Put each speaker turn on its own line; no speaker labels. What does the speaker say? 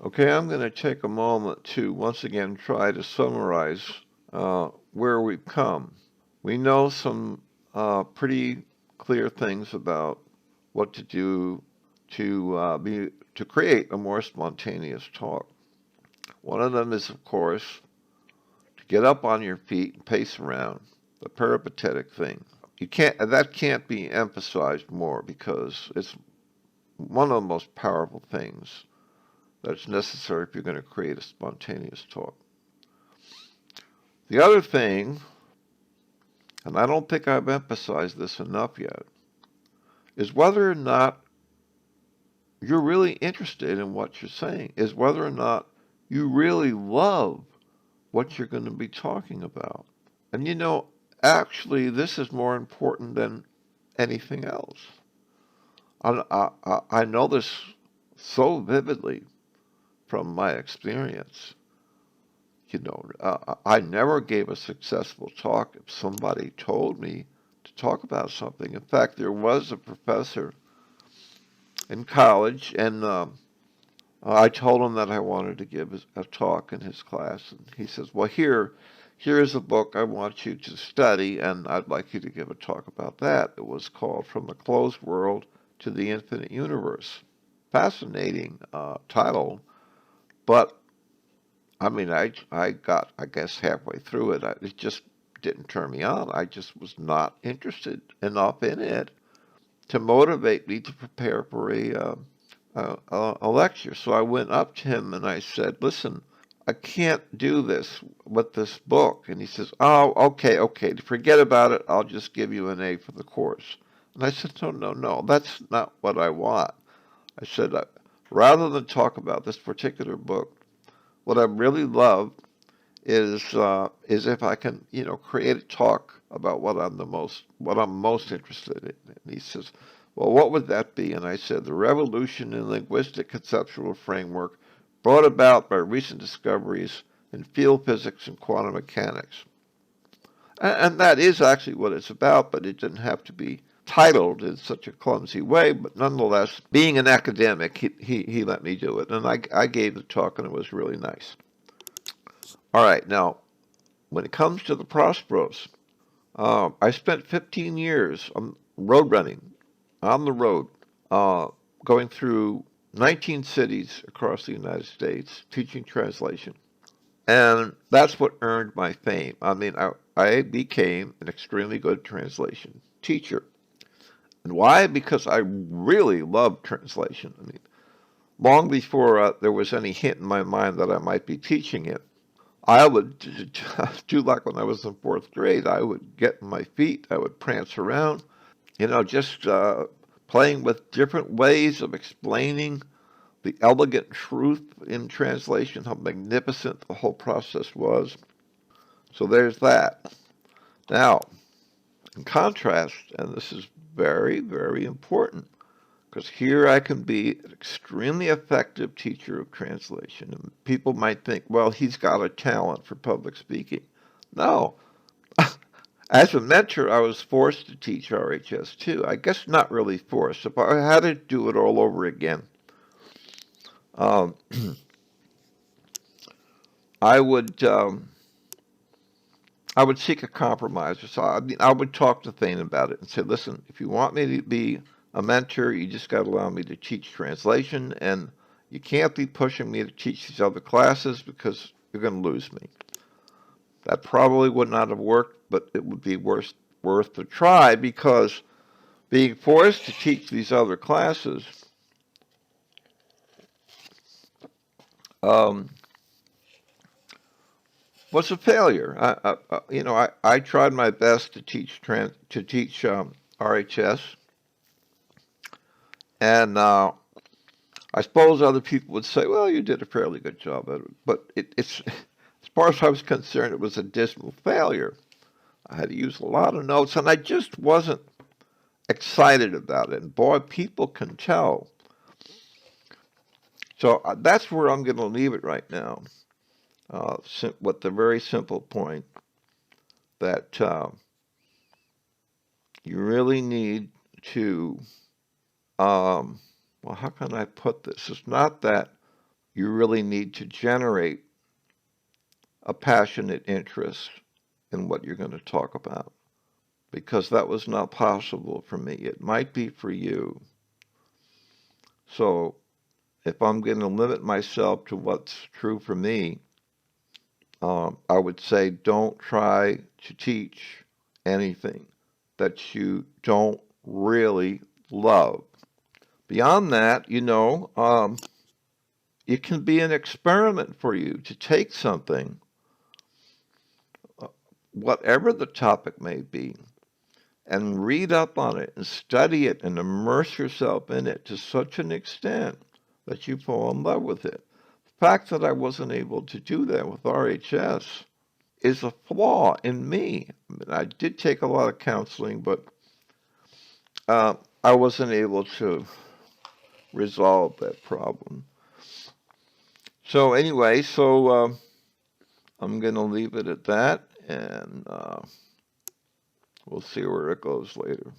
Okay, I'm going to take a moment to once again try to summarize where we've come. We know some pretty clear things about what to do to create a more spontaneous talk. One of them is, of course, to get up on your feet and pace around, the peripatetic thing. You can't that can't be emphasized more because it's one of the most powerful things that's necessary if you're going to create a spontaneous talk. The other thing, and I don't think I've emphasized this enough yet, is whether or not you're really interested in what you're saying, is whether or not you really love what you're going to be talking about. And actually, this is more important than anything else. I know this so vividly from my experience. I never gave a successful talk if somebody told me to talk about something. In fact, there was a professor in college, and I told him that I wanted to give a talk in his class, and he says, "Well, here is a book I want you to study, and I'd like you to give a talk about that." It was called "From the Closed World to the Infinite Universe." Fascinating title, but I mean, I got, I guess, halfway through it. It just didn't turn me on. I just was not interested enough in it to motivate me to prepare for a lecture. So I went up to him and I said, "Listen, I can't do this with this book." And he says, "Oh, okay, okay. Forget about it. I'll just give you an A for the course." And I said, "No, no, no. That's not what I want." I said, "Rather than talk about this particular book, what I really love is if I can, create a talk about what I'm most interested in." And he says, "Well, what would that be?" And I said, "The revolution in linguistic conceptual framework brought about by recent discoveries in field physics and quantum mechanics." And that is actually what it's about, but it didn't have to be titled in such a clumsy way. But nonetheless, being an academic, he let me do it. And I gave the talk, and it was really nice. All right, now, when it comes to the Prosperos, I spent 15 years on road running, on the road, uh, going through 19 cities across the United States, teaching translation. And that's what earned my fame. I mean, I became an extremely good translation teacher. And why? Because I really loved translation. I mean, long before there was any hint in my mind that I might be teaching it, I would do like when I was in fourth grade. I would get on my feet, I would prance around, just playing with different ways of explaining the elegant truth in translation, how magnificent the whole process was. So there's that. Now, in contrast, and this is very, very important, because here I can be an extremely effective teacher of translation. And people might think, well, he's got a talent for public speaking. No. As a mentor, I was forced to teach RHS too. I guess not really forced. If I had to do it all over again, um, I would um, I would seek a compromise. So I would talk to Thane about it and say, "Listen, if you want me to be a mentor, you just got to allow me to teach translation, and you can't be pushing me to teach these other classes because you're going to lose me." That probably would not have worked, but it would be worth the try because being forced to teach these other classes um, was a failure. I tried my best to teach RHS, and I suppose other people would say, "Well, you did a fairly good job at it," but it's as far as I was concerned, it was a dismal failure. I had to use a lot of notes, and I just wasn't excited about it. And boy, people can tell. So that's where I'm going to leave it right now, with the very simple point that you really need to, um, well, how can I put this? It's not that you really need to generate a passionate interest in what you're going to talk about, because that was not possible for me. It might be for you. So if I'm going to limit myself to what's true for me, I would say don't try to teach anything that you don't really love. Beyond that, it can be an experiment for you to take something, whatever the topic may be, and read up on it and study it and immerse yourself in it to such an extent that you fall in love with it. The fact that I wasn't able to do that with RHS is a flaw in me. I mean, I did take a lot of counseling, but I wasn't able to resolve that problem. So anyway, I'm going to leave it at that, and we'll see where it goes later.